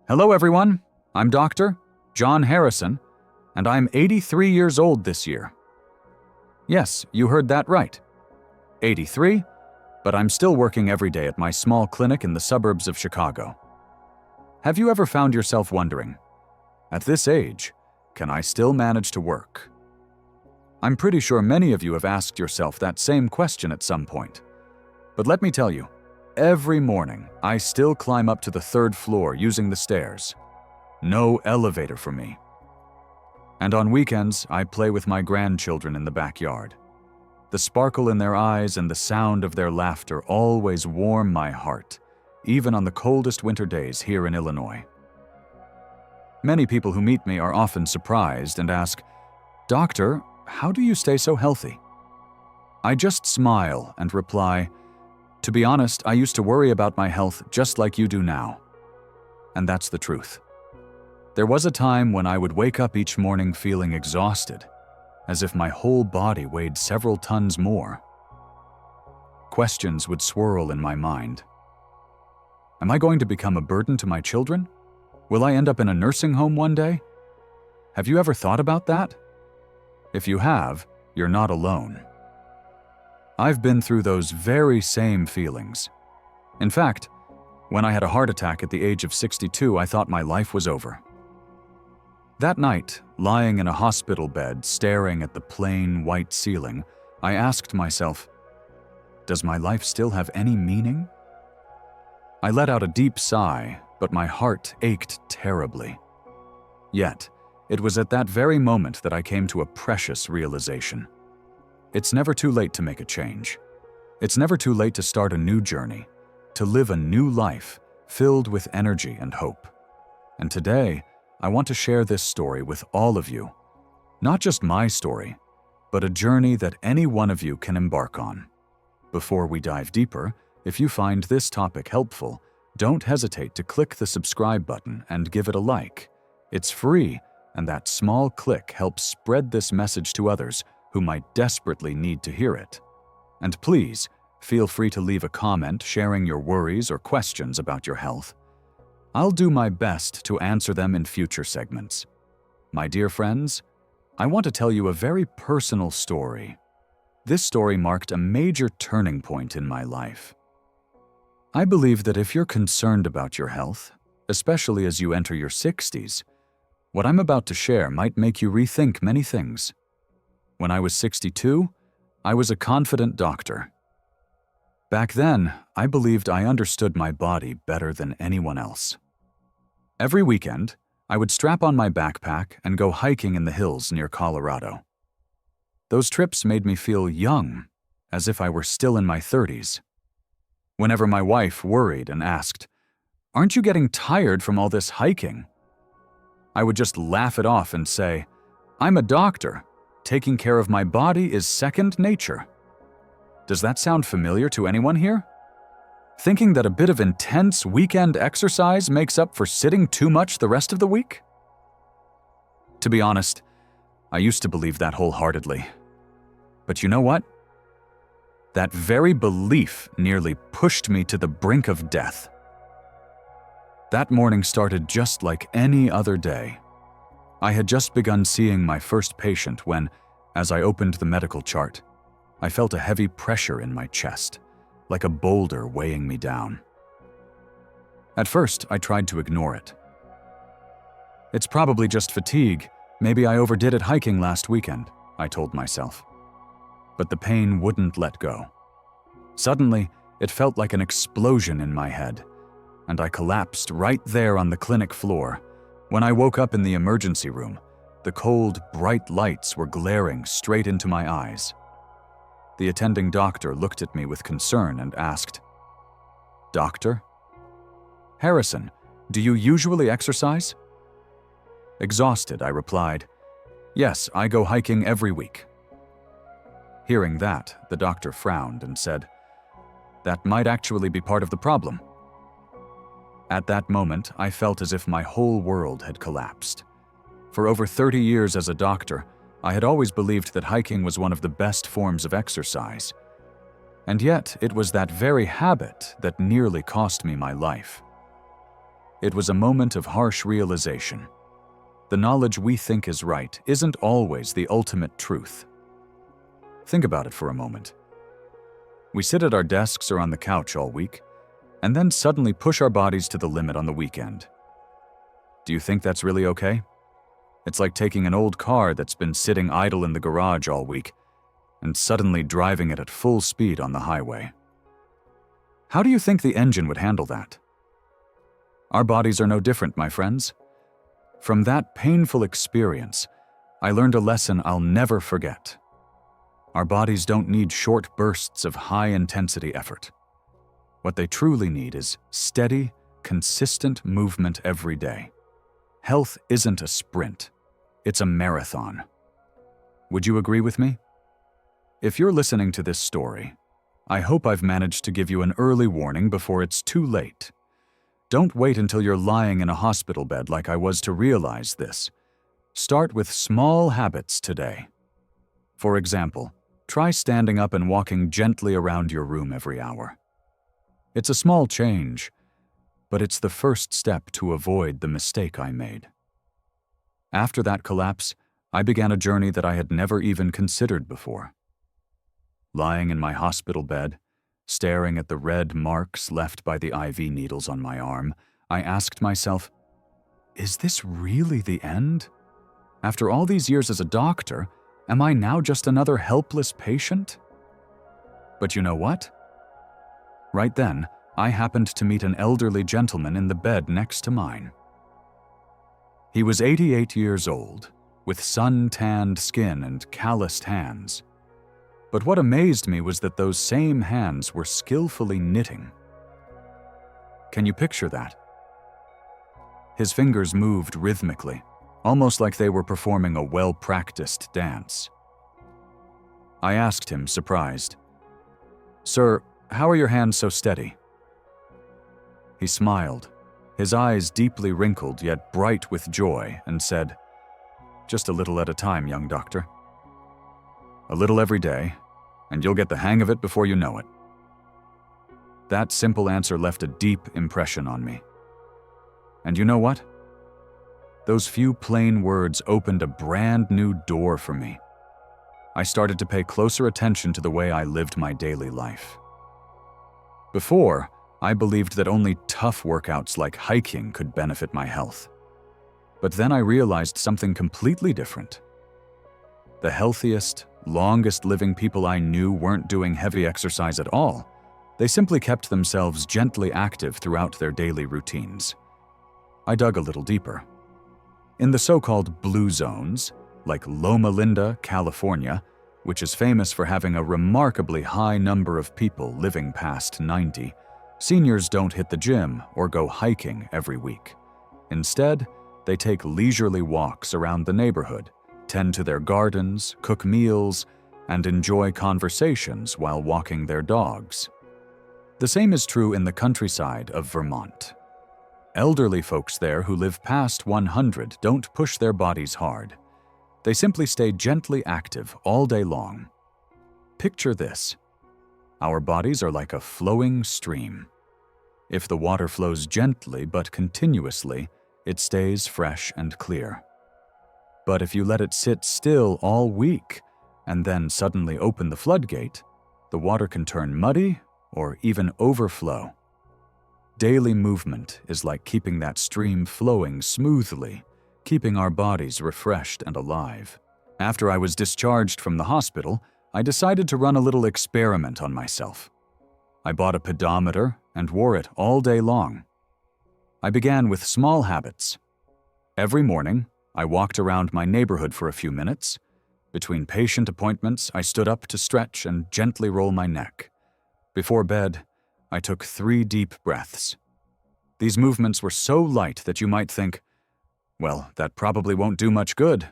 Hello everyone, I'm Dr. John Harrison, and I'm 83 years old this year. Yes, you heard that right. 83, but I'm still working every day at my small clinic in the suburbs of Chicago. Have you ever found yourself wondering, at this age, can I still manage to work? I'm pretty sure many of you have asked yourself that same question at some point. But let me tell you, every morning, I still climb up to the 3rd floor using the stairs. No elevator for me. And on weekends, I play with my grandchildren in the backyard. The sparkle in their eyes and the sound of their laughter always warm my heart, even on the coldest winter days here in Illinois. Many people who meet me are often surprised and ask, "Doctor, how do you stay so healthy?" I just smile and reply, "To be honest, I used to worry about my health just like you do now." And that's the truth. There was a time when I would wake up each morning feeling exhausted, as if my whole body weighed several tons more. Questions would swirl in my mind. Am I going to become a burden to my children? Will I end up in a nursing home one day? Have you ever thought about that? If you have, you're not alone. I've been through those very same feelings. In fact, when I had a heart attack at the age of 62, I thought my life was over. That night, lying in a hospital bed, staring at the plain white ceiling, I asked myself, does my life still have any meaning? I let out a deep sigh, but my heart ached terribly. Yet, it was at that very moment that I came to a precious realization. It's never too late to make a change. It's never too late to start a new journey, to live a new life filled with energy and hope. And today, I want to share this story with all of you. Not just my story, but a journey that any one of you can embark on. Before we dive deeper, if you find this topic helpful, don't hesitate to click the subscribe button and give it a like. It's free, and that small click helps spread this message to others who might desperately need to hear it. And please, feel free to leave a comment sharing your worries or questions about your health. I'll do my best to answer them in future segments. My dear friends, I want to tell you a very personal story. This story marked a major turning point in my life. I believe that if you're concerned about your health, especially as you enter your 60s, what I'm about to share might make you rethink many things. When I was 62, I was a confident doctor. Back then, I believed I understood my body better than anyone else. Every weekend, I would strap on my backpack and go hiking in the hills near Colorado. Those trips made me feel young, as if I were still in my 30s. Whenever my wife worried and asked, "Aren't you getting tired from all this hiking?" I would just laugh it off and say, "I'm a doctor. Taking care of my body is second nature." Does that sound familiar to anyone here? Thinking that a bit of intense weekend exercise makes up for sitting too much the rest of the week? To be honest, I used to believe that wholeheartedly. But you know what? That very belief nearly pushed me to the brink of death. That morning started just like any other day. I had just begun seeing my first patient when, as I opened the medical chart, I felt a heavy pressure in my chest, like a boulder weighing me down. At first, I tried to ignore it. It's probably just fatigue. Maybe I overdid it hiking last weekend, I told myself. But the pain wouldn't let go. Suddenly, it felt like an explosion in my head, and I collapsed right there on the clinic floor. When I woke up in the emergency room, the cold, bright lights were glaring straight into my eyes. The attending doctor looked at me with concern and asked, "Doctor? Harrison, do you usually exercise?" Exhausted, I replied, "Yes, I go hiking every week." Hearing that, the doctor frowned and said, "That might actually be part of the problem." At that moment, I felt as if my whole world had collapsed. For over 30 years as a doctor, I had always believed that hiking was one of the best forms of exercise. And yet, it was that very habit that nearly cost me my life. It was a moment of harsh realization. The knowledge we think is right isn't always the ultimate truth. Think about it for a moment. We sit at our desks or on the couch all week, and then suddenly push our bodies to the limit on the weekend. Do you think that's really okay? It's like taking an old car that's been sitting idle in the garage all week and suddenly driving it at full speed on the highway. How do you think the engine would handle that? Our bodies are no different, my friends. From that painful experience, I learned a lesson I'll never forget. Our bodies don't need short bursts of high-intensity effort. What they truly need is steady, consistent movement every day. Health isn't a sprint, it's a marathon. Would you agree with me? If you're listening to this story, I hope I've managed to give you an early warning before it's too late. Don't wait until you're lying in a hospital bed like I was to realize this. Start with small habits today. For example, try standing up and walking gently around your room every hour. It's a small change, but it's the first step to avoid the mistake I made. After that collapse, I began a journey that I had never even considered before. Lying in my hospital bed, staring at the red marks left by the IV needles on my arm, I asked myself, is this really the end? After all these years as a doctor, am I now just another helpless patient? But you know what? Right then, I happened to meet an elderly gentleman in the bed next to mine. He was 88 years old, with sun-tanned skin and calloused hands. But what amazed me was that those same hands were skillfully knitting. Can you picture that? His fingers moved rhythmically, almost like they were performing a well-practiced dance. I asked him, surprised, "Sir, how are your hands so steady?" He smiled, his eyes deeply wrinkled yet bright with joy, and said, "Just a little at a time, young doctor. A little every day, and you'll get the hang of it before you know it." That simple answer left a deep impression on me. And you know what? Those few plain words opened a brand new door for me. I started to pay closer attention to the way I lived my daily life. Before, I believed that only tough workouts like hiking could benefit my health. But then I realized something completely different. The healthiest, longest-living people I knew weren't doing heavy exercise at all. They simply kept themselves gently active throughout their daily routines. I dug a little deeper. In the so-called blue zones, like Loma Linda, California, which is famous for having a remarkably high number of people living past 90, seniors don't hit the gym or go hiking every week. Instead, they take leisurely walks around the neighborhood, tend to their gardens, cook meals, and enjoy conversations while walking their dogs. The same is true in the countryside of Vermont. Elderly folks there who live past 100 don't push their bodies hard. They simply stay gently active all day long. Picture this. Our bodies are like a flowing stream. If the water flows gently but continuously, it stays fresh and clear. But if you let it sit still all week and then suddenly open the floodgate, the water can turn muddy or even overflow. Daily movement is like keeping that stream flowing smoothly, keeping our bodies refreshed and alive. After I was discharged from the hospital, I decided to run a little experiment on myself. I bought a pedometer and wore it all day long. I began with small habits. Every morning, I walked around my neighborhood for a few minutes. Between patient appointments, I stood up to stretch and gently roll my neck. Before bed, I took 3 deep breaths. These movements were so light that you might think, well, that probably won't do much good.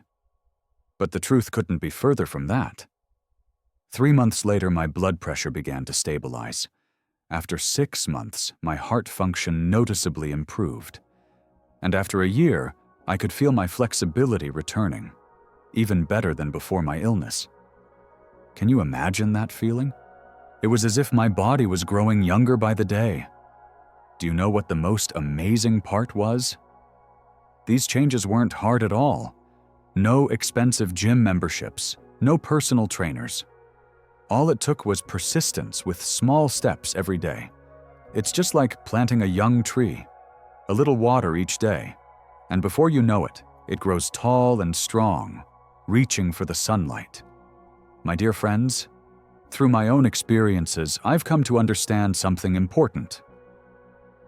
But the truth couldn't be further from that. 3 months later, my blood pressure began to stabilize. After 6 months, my heart function noticeably improved. And after a year, I could feel my flexibility returning, even better than before my illness. Can you imagine that feeling? It was as if my body was growing younger by the day. do you know what the most amazing part was? These changes weren't hard at all. No expensive gym memberships, no personal trainers. All it took was persistence with small steps every day. It's just like planting a young tree. A little water each day, and before you know it, it grows tall and strong, reaching for the sunlight. My dear friends, through my own experiences, I've come to understand something important.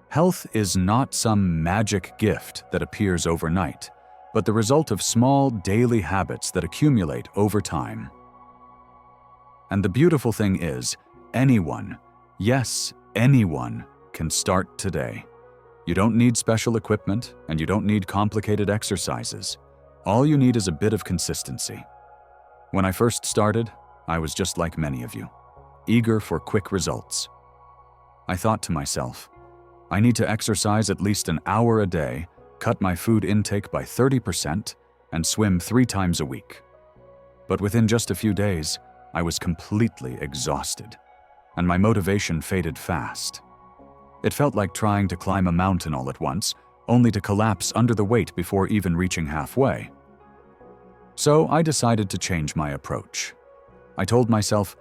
Health is not some magic gift that appears overnight, but the result of small daily habits that accumulate over time. And the beautiful thing is, anyone, yes, anyone, can start today. You don't need special equipment, and you don't need complicated exercises. All you need is a bit of consistency. When I first started, I was just like many of you, eager for quick results. I thought to myself, I need to exercise at least an hour a day, cut my food intake by 30%, and swim 3 times a week. But within just a few days, I was completely exhausted, and my motivation faded fast. It felt like trying to climb a mountain all at once, only to collapse under the weight before even reaching halfway. So I decided to change my approach. I told myself,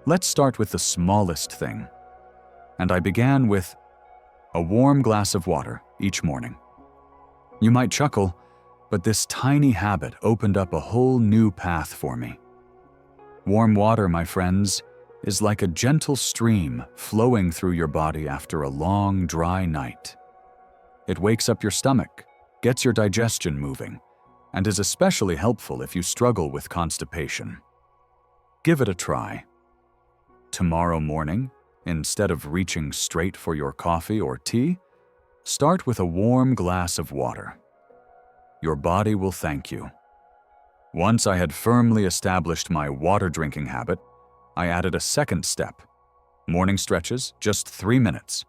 let's start with the smallest thing. And I began with a warm glass of water each morning. You might chuckle, but this tiny habit opened up a whole new path for me. Warm water, my friends, is like a gentle stream flowing through your body after a long, dry night. It wakes up your stomach, gets your digestion moving, and is especially helpful if you struggle with constipation. Give it a try. Tomorrow morning, instead of reaching straight for your coffee or tea, start with a warm glass of water. Your body will thank you. Once I had firmly established my water drinking habit, I added a second step. Morning stretches, just 3 minutes.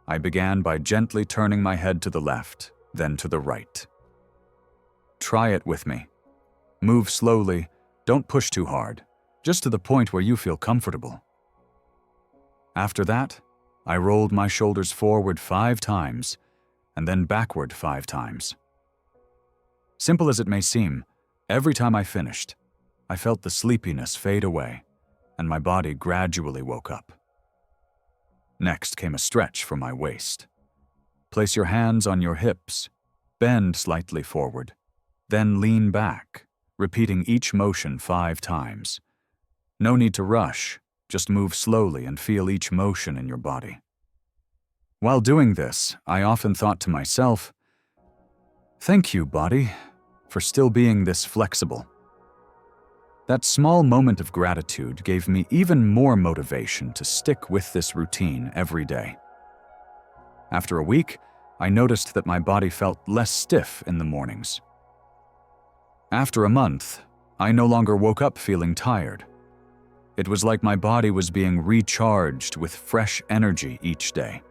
I began by gently turning my head to the left, then to the right. Try it with me. Move slowly, don't push too hard, just to the point where you feel comfortable. After that, I rolled my shoulders forward 5 times, and then backward 5 times. Simple as it may seem, every time I finished, I felt the sleepiness fade away, and my body gradually woke up. Next came a stretch for my waist. Place your hands on your hips, bend slightly forward, then lean back, repeating each motion 5 times. No need to rush, just move slowly and feel each motion in your body. While doing this, I often thought to myself, "Thank you, body, for still being this flexible." That small moment of gratitude gave me even more motivation to stick with this routine every day. After a week, I noticed that my body felt less stiff in the mornings. After a month, I no longer woke up feeling tired. It was like my body was being recharged with fresh energy each day.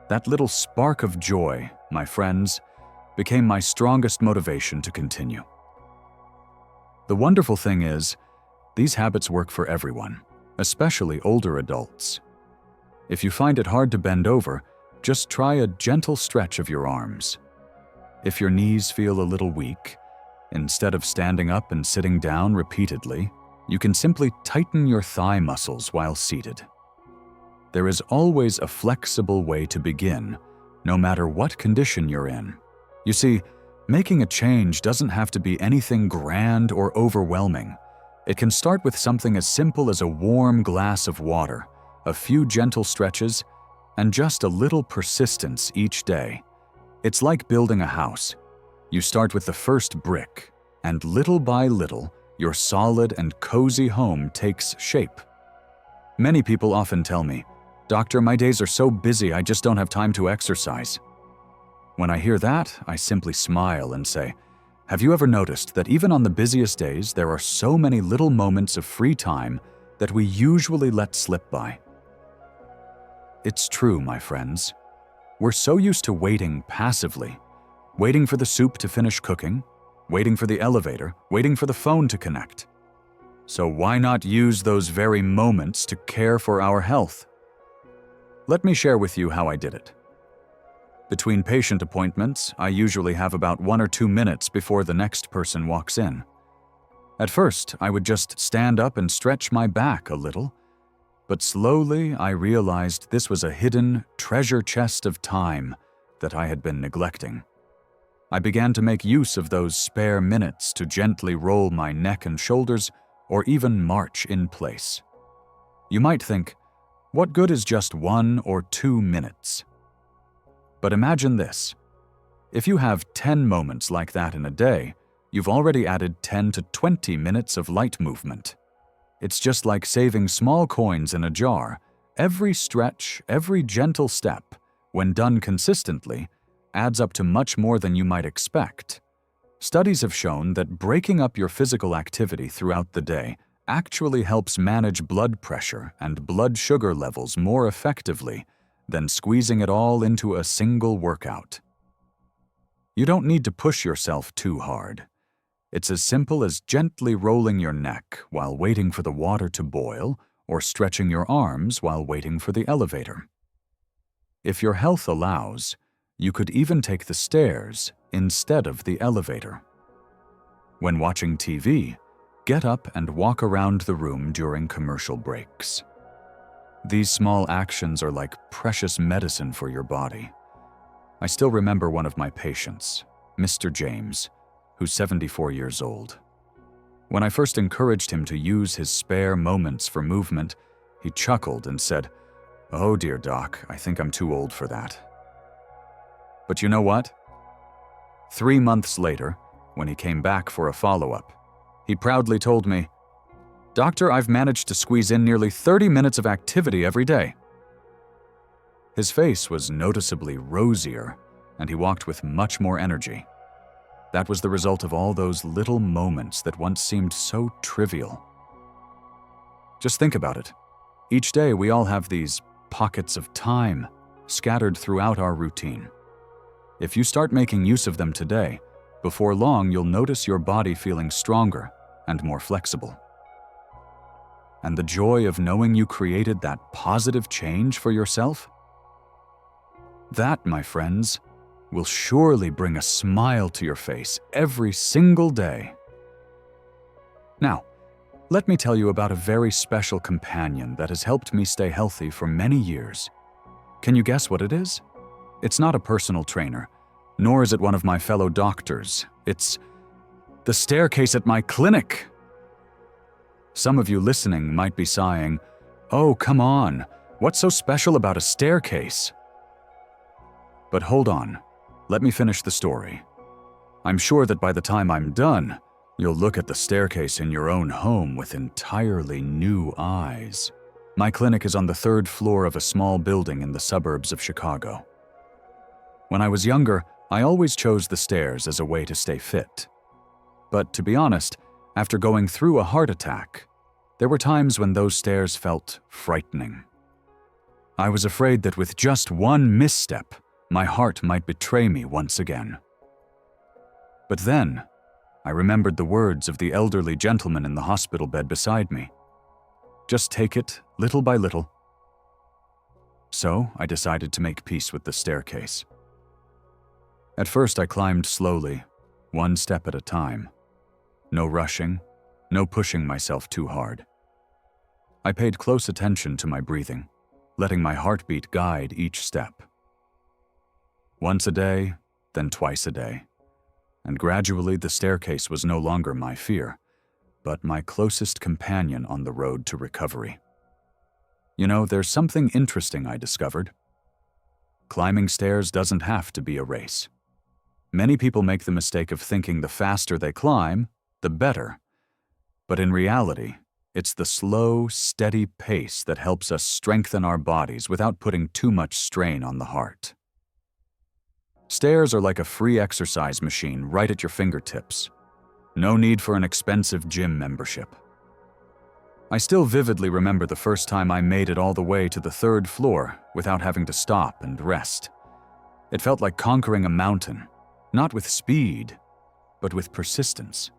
That little spark of joy, my friends, became my strongest motivation to continue. The wonderful thing is, these habits work for everyone, especially older adults. If you find it hard to bend over, just try a gentle stretch of your arms. If your knees feel a little weak, instead of standing up and sitting down repeatedly, you can simply tighten your thigh muscles while seated. There is always a flexible way to begin, no matter what condition you're in. You see, making a change doesn't have to be anything grand or overwhelming. It can start with something as simple as a warm glass of water, a few gentle stretches, and just a little persistence each day. It's like building a house. You start with the first brick, and little by little, your solid and cozy home takes shape. Many people often tell me, "Doctor, my days are so busy, I just don't have time to exercise." When I hear that, I simply smile and say, have you ever noticed that even on the busiest days, there are so many little moments of free time that we usually let slip by? It's true, my friends. We're so used to waiting passively, waiting for the soup to finish cooking, waiting for the elevator, waiting for the phone to connect. So why not use those very moments to care for our health? Let me share with you how I did it. Between patient appointments, I usually have about 1 or 2 minutes before the next person walks in. At first, I would just stand up and stretch my back a little, but slowly I realized this was a hidden treasure chest of time that I had been neglecting. I began to make use of those spare minutes to gently roll my neck and shoulders or even march in place. You might think, what good is just 1 or 2 minutes? But imagine this. If you have 10 moments like that in a day, you've already added 10 to 20 minutes of light movement. It's just like saving small coins in a jar. Every stretch, every gentle step, when done consistently, adds up to much more than you might expect. Studies have shown that breaking up your physical activity throughout the day actually helps manage blood pressure and blood sugar levels more effectively than squeezing it all into a single workout. You don't need to push yourself too hard. It's as simple as gently rolling your neck while waiting for the water to boil or stretching your arms while waiting for the elevator. If your health allows, you could even take the stairs instead of the elevator. When watching TV, get up and walk around the room during commercial breaks. These small actions are like precious medicine for your body. I still remember one of my patients, Mr. James, who's 74 years old. When I first encouraged him to use his spare moments for movement, he chuckled and said, "Oh dear doc, I think I'm too old for that." But you know what? 3 months later, when he came back for a follow-up, he proudly told me, "Doctor, I've managed to squeeze in nearly 30 minutes of activity every day." His face was noticeably rosier, and he walked with much more energy. That was the result of all those little moments that once seemed so trivial. Just think about it. Each day we all have these pockets of time scattered throughout our routine. If you start making use of them today, before long you'll notice your body feeling stronger and more flexible. And the joy of knowing you created that positive change for yourself? That, my friends, will surely bring a smile to your face every single day. Now, let me tell you about a very special companion that has helped me stay healthy for many years. Can you guess what it is? It's not a personal trainer, nor is it one of my fellow doctors. It's the staircase at my clinic. Some of you listening might be sighing, "Oh, come on, what's so special about a staircase?" But hold on, let me finish the story. I'm sure that by the time I'm done, you'll look at the staircase in your own home with entirely new eyes. My clinic is on the 3rd floor of a small building in the suburbs of Chicago. When I was younger, I always chose the stairs as a way to stay fit. But to be honest, after going through a heart attack, there were times when those stairs felt frightening. I was afraid that with just one misstep, my heart might betray me once again. But then, I remembered the words of the elderly gentleman in the hospital bed beside me. Just take it little by little. So I decided to make peace with the staircase. At first I climbed slowly, one step at a time. No rushing, no pushing myself too hard. I paid close attention to my breathing, letting my heartbeat guide each step. Once a day, then twice a day. And gradually the staircase was no longer my fear, but my closest companion on the road to recovery. You know, there's something interesting I discovered. Climbing stairs doesn't have to be a race. Many people make the mistake of thinking the faster they climb, the better. But in reality, it's the slow, steady pace that helps us strengthen our bodies without putting too much strain on the heart. Stairs are like a free exercise machine right at your fingertips. No need for an expensive gym membership. I still vividly remember the first time I made it all the way to the 3rd floor without having to stop and rest. It felt like conquering a mountain, not with speed, but with persistence.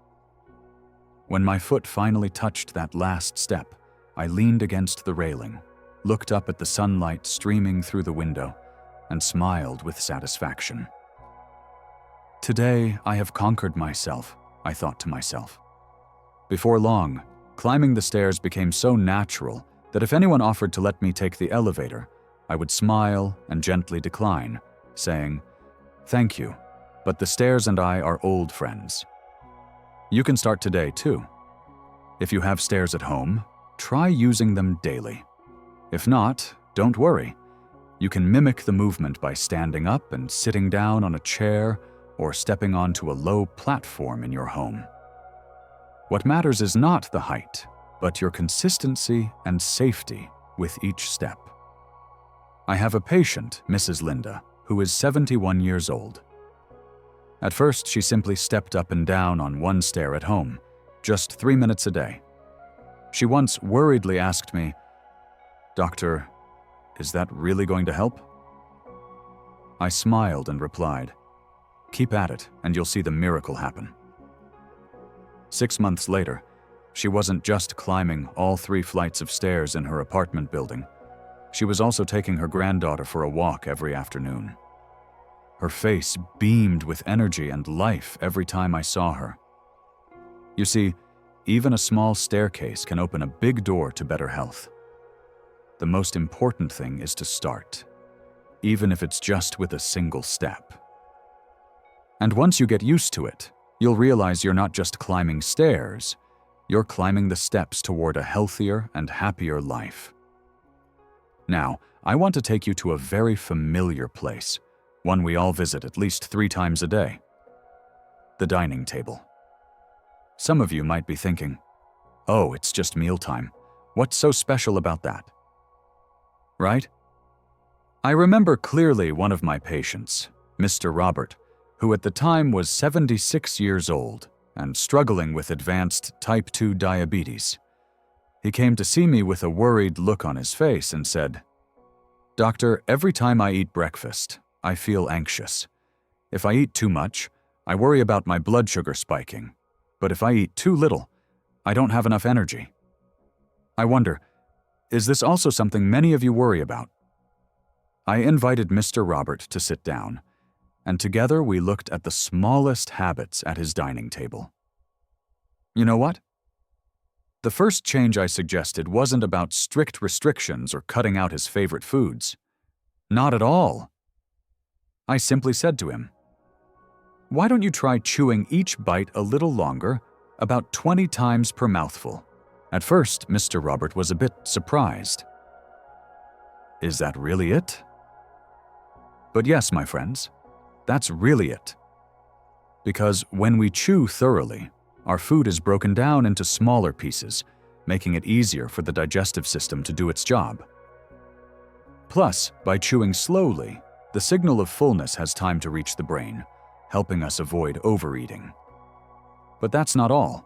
When my foot finally touched that last step, I leaned against the railing, looked up at the sunlight streaming through the window, and smiled with satisfaction. Today, I have conquered myself, I thought to myself. Before long, climbing the stairs became so natural that if anyone offered to let me take the elevator, I would smile and gently decline, saying, "Thank you, but the stairs and I are old friends." You can start today, too. If you have stairs at home, try using them daily. If not, don't worry. You can mimic the movement by standing up and sitting down on a chair or stepping onto a low platform in your home. What matters is not the height, but your consistency and safety with each step. I have a patient, Mrs. Linda, who is 71 years old. At first, she simply stepped up and down on one stair at home, just 3 minutes a day. She once worriedly asked me, "Doctor, is that really going to help?" I smiled and replied, "Keep at it, and you'll see the miracle happen." 6 months later, she wasn't just climbing all 3 flights of stairs in her apartment building. She was also taking her granddaughter for a walk every afternoon. Her face beamed with energy and life every time I saw her. You see, even a small staircase can open a big door to better health. The most important thing is to start, even if it's just with a single step. And once you get used to it, you'll realize you're not just climbing stairs, you're climbing the steps toward a healthier and happier life. Now, I want to take you to a very familiar place, one we all visit at least 3 times a day: the dining table. Some of you might be thinking, "Oh, it's just mealtime. What's so special about that?" Right? I remember clearly one of my patients, Mr. Robert, who at the time was 76 years old and struggling with advanced type 2 diabetes. He came to see me with a worried look on his face and said, "Doctor, every time I eat breakfast, I feel anxious. If I eat too much, I worry about my blood sugar spiking. But if I eat too little, I don't have enough energy. I wonder, is this also something many of you worry about?" I invited Mr. Robert to sit down, and together we looked at the smallest habits at his dining table. You know what? The first change I suggested wasn't about strict restrictions or cutting out his favorite foods. Not at all. I simply said to him, "Why don't you try chewing each bite a little longer, about 20 times per mouthful?" At first, Mr. Robert was a bit surprised. Is that really it? But yes, my friends, that's really it. Because when we chew thoroughly, our food is broken down into smaller pieces, making it easier for the digestive system to do its job. Plus, by chewing slowly, the signal of fullness has time to reach the brain, helping us avoid overeating. But that's not all.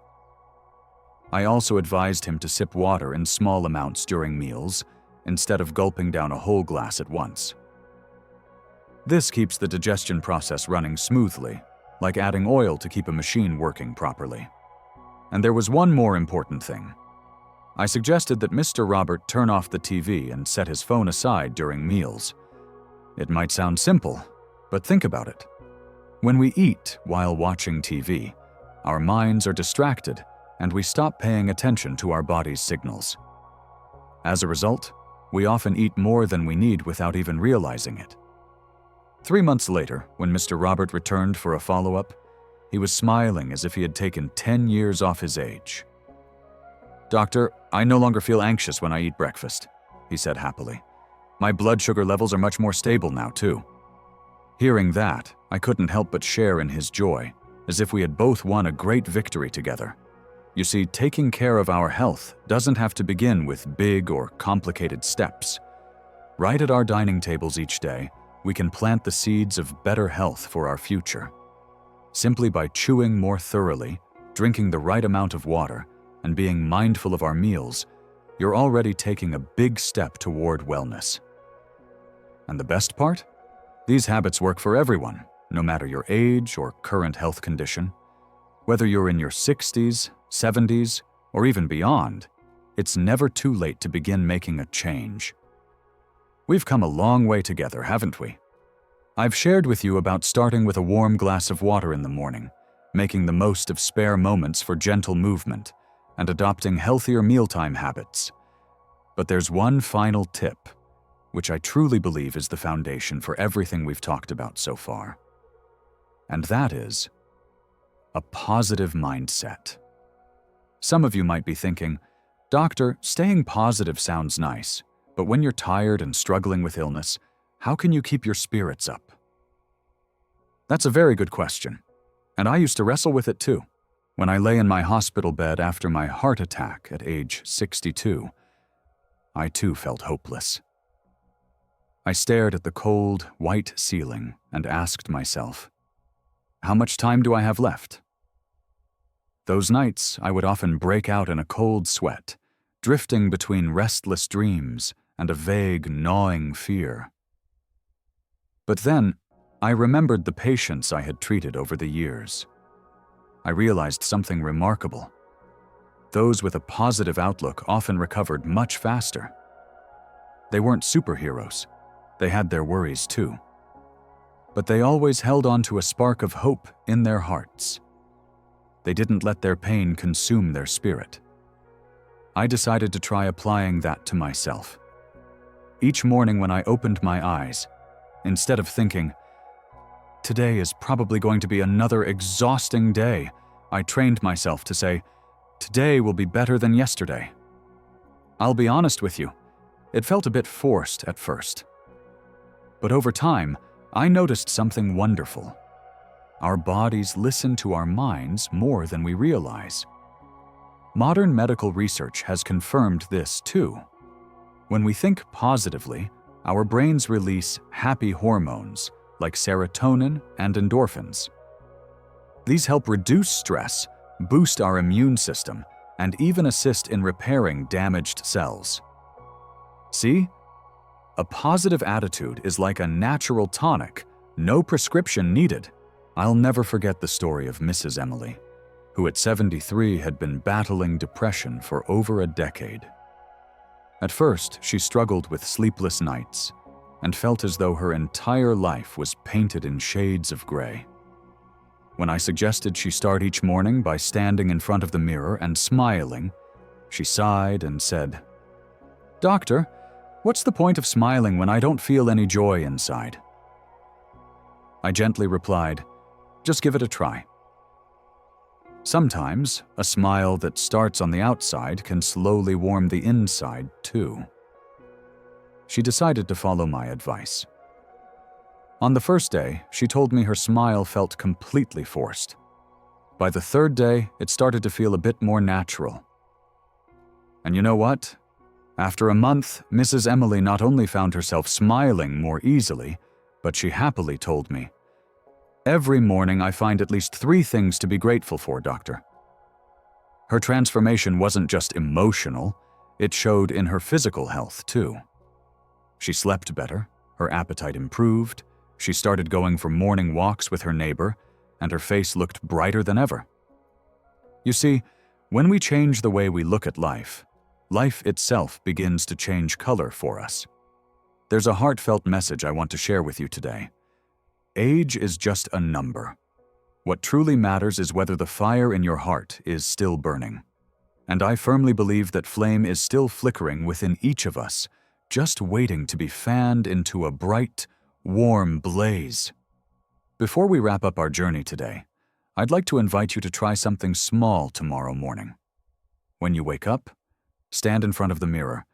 I also advised him to sip water in small amounts during meals, instead of gulping down a whole glass at once. This keeps the digestion process running smoothly, like adding oil to keep a machine working properly. And there was one more important thing. I suggested that Mr. Robert turn off the TV and set his phone aside during meals. It might sound simple, but think about it. When we eat while watching TV, our minds are distracted and we stop paying attention to our body's signals. As a result, we often eat more than we need without even realizing it. 3 months later, when Mr. Robert returned for a follow-up, he was smiling as if he had taken 10 years off his age. "Doctor, I no longer feel anxious when I eat breakfast," he said happily. "My blood sugar levels are much more stable now, too." Hearing that, I couldn't help but share in his joy, as if we had both won a great victory together. You see, taking care of our health doesn't have to begin with big or complicated steps. Right at our dining tables each day, we can plant the seeds of better health for our future. Simply by chewing more thoroughly, drinking the right amount of water, and being mindful of our meals, you're already taking a big step toward wellness. And the best part? These habits work for everyone, no matter your age or current health condition. Whether you're in your 60s, 70s, or even beyond, it's never too late to begin making a change. We've come a long way together, haven't we? I've shared with you about starting with a warm glass of water in the morning, making the most of spare moments for gentle movement, and adopting healthier mealtime habits. But there's one final tip, which I truly believe is the foundation for everything we've talked about so far. And that is a positive mindset. Some of you might be thinking, "Doctor, staying positive sounds nice, but when you're tired and struggling with illness, how can you keep your spirits up?" That's a very good question, and I used to wrestle with it too. When I lay in my hospital bed after my heart attack at age 62, I too felt hopeless. I stared at the cold, white ceiling and asked myself, how much time do I have left? Those nights, I would often break out in a cold sweat, drifting between restless dreams and a vague, gnawing fear. But then, I remembered the patients I had treated over the years. I realized something remarkable. Those with a positive outlook often recovered much faster. They weren't superheroes. They had their worries too. But they always held on to a spark of hope in their hearts. They didn't let their pain consume their spirit. I decided to try applying that to myself. Each morning when I opened my eyes, instead of thinking, "Today is probably going to be another exhausting day," I trained myself to say, "Today will be better than yesterday." I'll be honest with you, it felt a bit forced at first. But over time, I noticed something wonderful. Our bodies listen to our minds more than we realize. Modern medical research has confirmed this too. When we think positively, our brains release happy hormones like serotonin and endorphins. These help reduce stress, boost our immune system, and even assist in repairing damaged cells. See? A positive attitude is like a natural tonic, no prescription needed. I'll never forget the story of Mrs. Emily, who at 73 had been battling depression for over a decade. At first, she struggled with sleepless nights and felt as though her entire life was painted in shades of gray. When I suggested she start each morning by standing in front of the mirror and smiling, she sighed and said, "Doctor, what's the point of smiling when I don't feel any joy inside?" I gently replied, "Just give it a try." Sometimes, a smile that starts on the outside can slowly warm the inside too. She decided to follow my advice. On the first day, she told me her smile felt completely forced. By the third day, it started to feel a bit more natural. And you know what? After a month, Mrs. Emily not only found herself smiling more easily, but she happily told me, "Every morning I find at least 3 things to be grateful for, doctor." Her transformation wasn't just emotional, it showed in her physical health too. She slept better, her appetite improved, she started going for morning walks with her neighbor, and her face looked brighter than ever. You see, when we change the way we look at life, life itself begins to change color for us. There's a heartfelt message I want to share with you today. Age is just a number. What truly matters is whether the fire in your heart is still burning. And I firmly believe that flame is still flickering within each of us, just waiting to be fanned into a bright, warm blaze. Before we wrap up our journey today, I'd like to invite you to try something small tomorrow morning. When you wake up, stand in front of the mirror,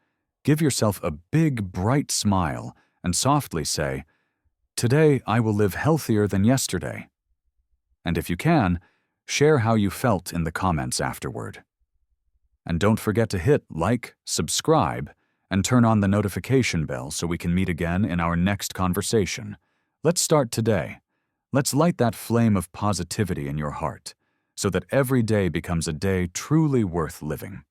give yourself a big, bright smile, and softly say, "Today I will live healthier than yesterday." And if you can, share how you felt in the comments afterward. And don't forget to hit like, subscribe, and turn on the notification bell so we can meet again in our next conversation. Let's start today. Let's light that flame of positivity in your heart so that every day becomes a day truly worth living.